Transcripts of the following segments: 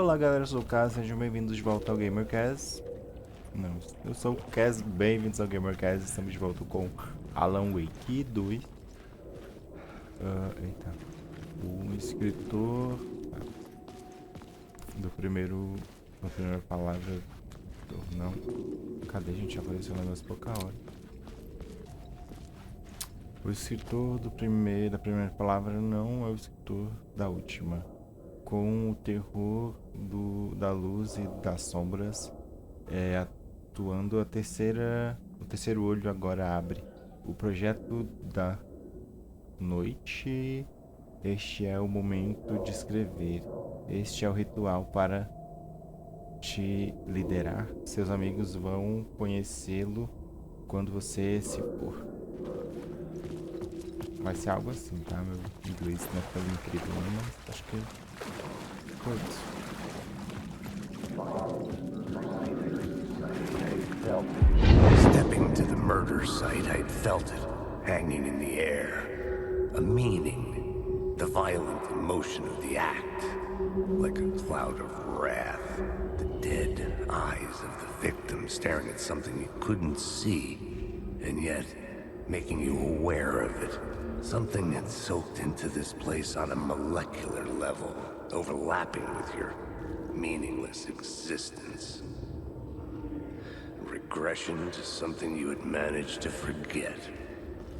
Olá galera, eu sou o Caso, sejam bem-vindos de volta ao GamerCast. Não, eu sou o Caso, bem-vindos ao GamerCast. Estamos de volta com Alan Wake 2. Eita, o escritor da primeira palavra. Não, cadê, gente? Apareceu um negócio pouca hora. O escritor da primeira palavra não é o escritor da última. Com o terror da luz e das sombras atuando, o terceiro olho agora abre. O projeto da noite. Este é o momento de escrever. Este é o ritual para te liderar. Seus amigos vão conhecê-lo quando você se for. Vai ser algo assim, tá? Meu inglês não é tão incrível, não, mas acho que foi isso. Stepping to the murder site, I'd felt it, hanging in the air. A meaning, the violent emotion of the act, like a cloud of wrath. The dead eyes of the victim staring at something you couldn't see, and yet making you aware of it. Something had soaked into this place on a molecular level, overlapping with your meaningless existence. Regression to something you had managed to forget.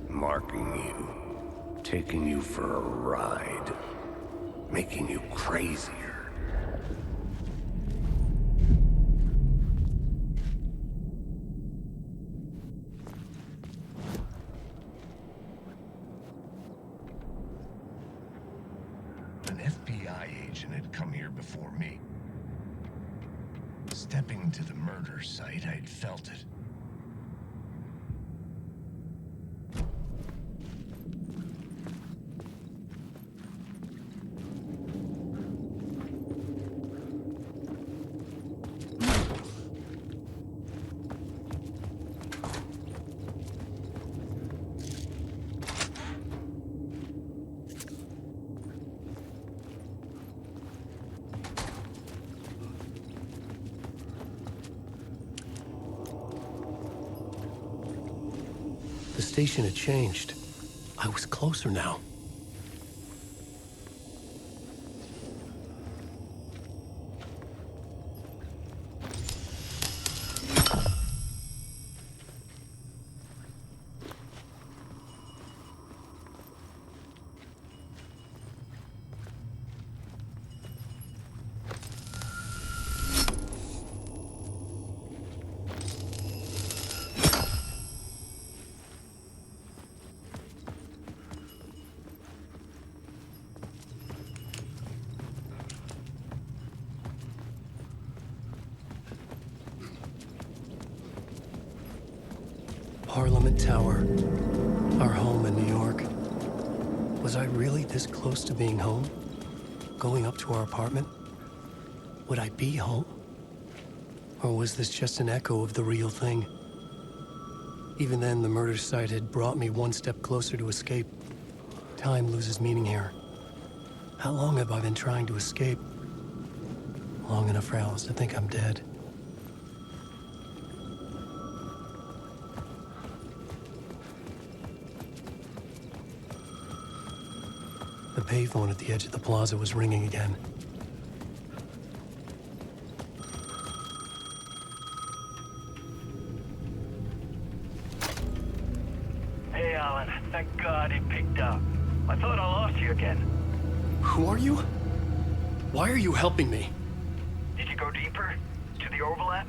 Marking you, taking you for a ride, making you crazier. An FBI agent had come here before me. Stepping to the murder site, I'd felt it. The station had changed. I was closer now. Parliament Tower, our home in New York. Was I really this close to being home? Going up to our apartment? Would I be home? Or was this just an echo of the real thing? Even then, the murder site had brought me one step closer to escape. Time loses meaning here. How long have I been trying to escape? Long enough for Alice to think I'm dead. The payphone at the edge of the plaza was ringing again. Hey, Alan. Thank God it picked up. I thought I lost you again. Who are you? Why are you helping me? Did you go deeper? To the overlap?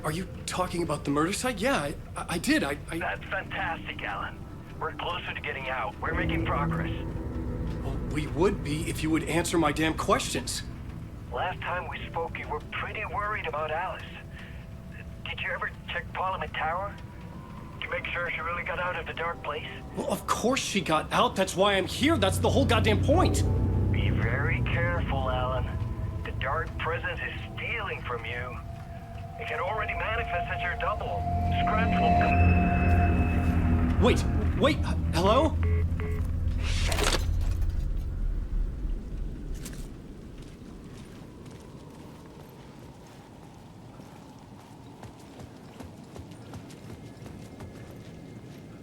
Are you talking about the murder site? Yeah, I did. That's fantastic, Alan. We're closer to getting out. We're making progress. Well, we would be if you would answer my damn questions. Last time we spoke, you were pretty worried about Alice. Did you ever check Parliament Tower? Did you make sure she really got out of the dark place? Well, of course she got out. That's why I'm here. That's the whole goddamn point. Be very careful, Alan. The dark presence is stealing from you. It can already manifest as your double. Scratch will come. Wait, hello?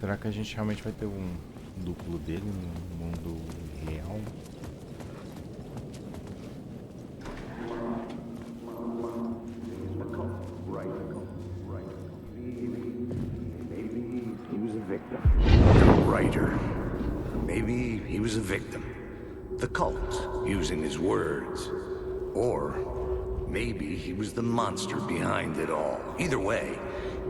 Será que a gente realmente vai ter um duplo dele no mundo real? Maybe he was a victim. The cult, using his words. Or maybe he was the monster behind it all. Either way,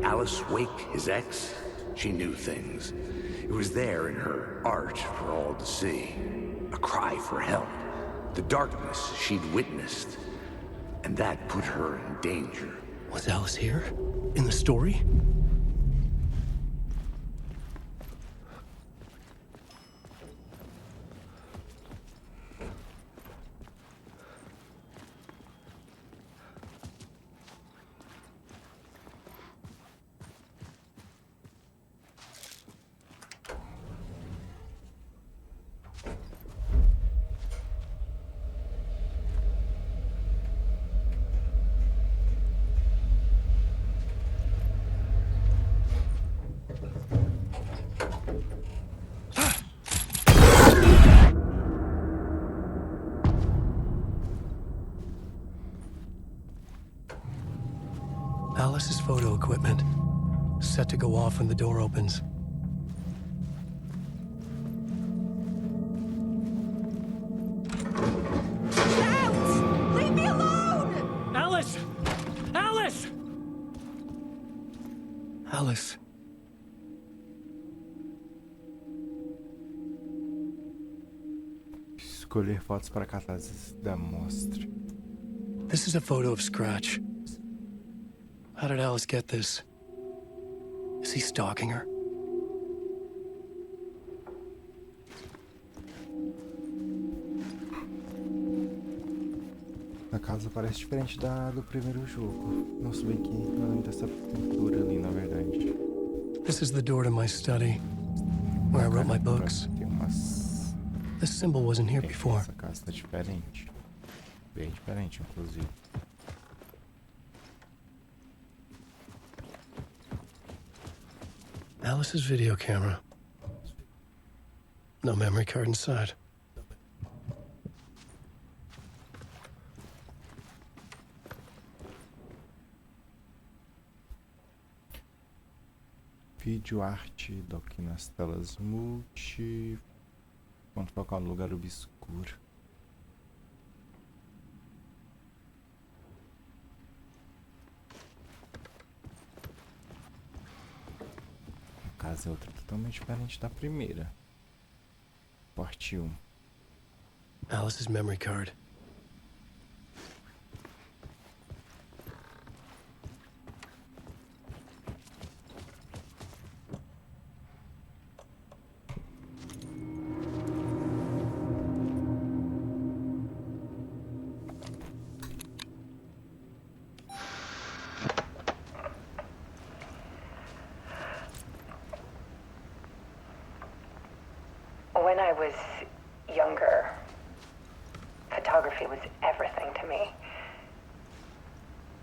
Alice Wake, his ex, she knew things. It was there in her art for all to see. A cry for help. The darkness she'd witnessed. And that put her in danger. Was Alice here? In the story? Alice's photo equipment, set to go off when the door opens. Out! Leave me alone! Alice! Alice! Alice. Escolher fotos para cartazes da mostra. This is a photo of Scratch. How did Alice get this? Is he stalking her? A casa parece diferente do primeiro jogo. Não se bem que além dessa pintura ali, na verdade. This is the door to my study, where I wrote my books. Tem umas... This symbol wasn't here before. Essa casa tá diferente. Bem diferente, inclusive. Alice's video camera. No memory card inside. Vídeo, arte, dock nas telas multi. Vamos focar no lugar obscuro. A casa é outra totalmente diferente da primeira. Parte 1. Alice's memory card. When I was younger, photography was everything to me.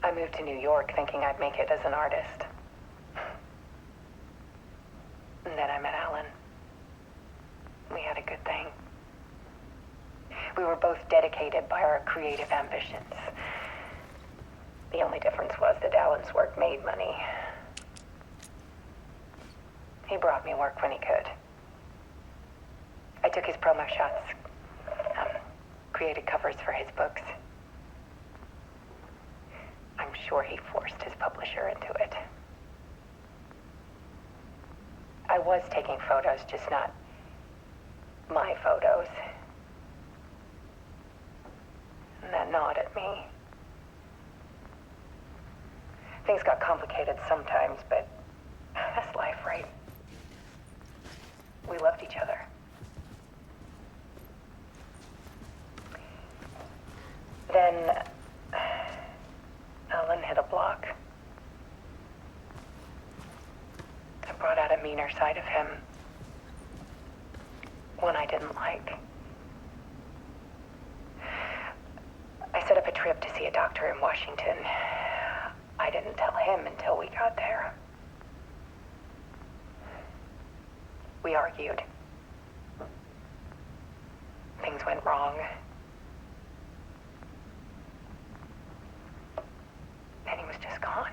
I moved to New York thinking I'd make it as an artist. And then I met Alan. We had a good thing. We were both dedicated by our creative ambitions. The only difference was that Alan's work made money. He brought me work when he could. I took his promo shots, created covers for his books. I'm sure he forced his publisher into it. I was taking photos, just not my photos. And that gnawed at me. Things got complicated sometimes, but that's life, right? We loved each other. Then Alan hit a block. I brought out a meaner side of him. One I didn't like. I set up a trip to see a doctor in Washington. I didn't tell him until we got there. We argued. Things went wrong. Then he was just gone.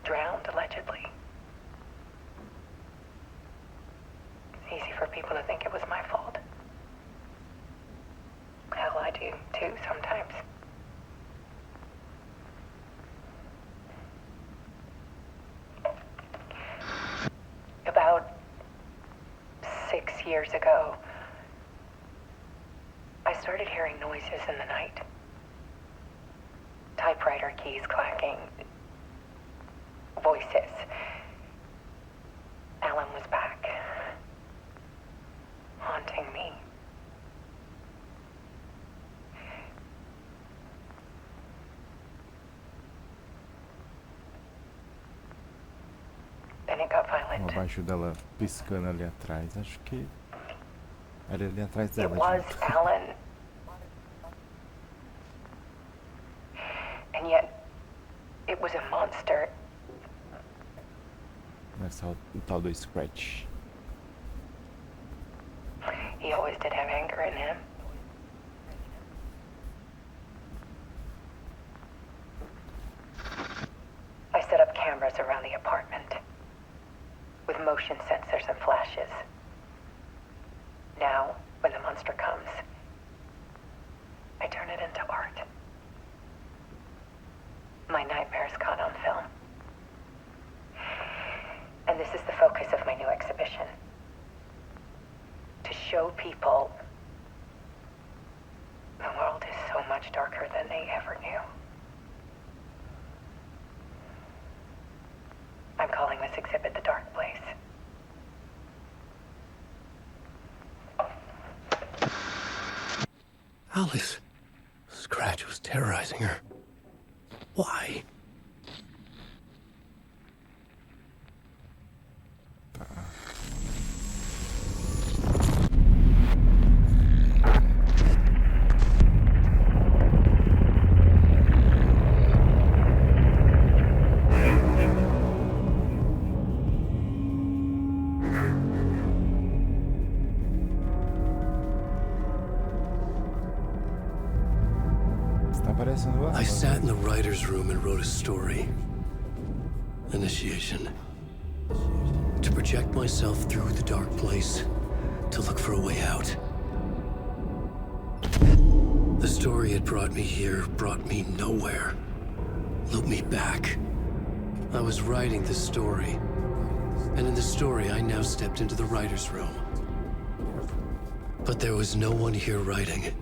Drowned, allegedly. It's easy for people to think it was my fault. Hell, I do too sometimes. About 6 years ago, I started hearing noises in the night. Typewriter keys clacking. Voices. Alan was back. Haunting me. Then it got violent. Abaixo dela piscando ali atrás. Acho que era ali atrás It dela. was gente. Alan. And yet, it was a monster. Começa o tal do Scratch. He always did have anger in him. I set up cameras around the apartment with motion sensors and flashes. Now, when the monster comes, I turn it into art. My nightmares caught on film. And this is the focus of my new exhibition. To show people the world is so much darker than they ever knew. I'm calling this exhibit The Dark Place. Alice. Scratch was terrorizing her. Why? Está aparecendo lá. I sat in the writer's room and wrote a story. Initiation. To project myself through the dark place, to look for a way out. The story had brought me here, brought me nowhere. Looped me back. I was writing the story. And in the story, I now stepped into the writer's room. But there was no one here writing.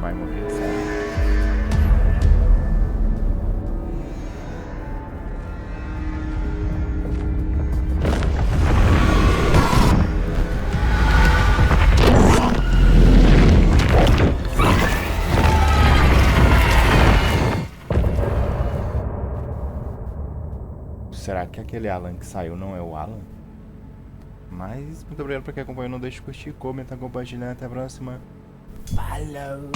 Vai morrer, sério. Será que aquele Alan que saiu não é o Alan? Mas muito obrigado por quem acompanhou. Não deixe de curtir, comentar, compartilhar. Até a próxima. Falou!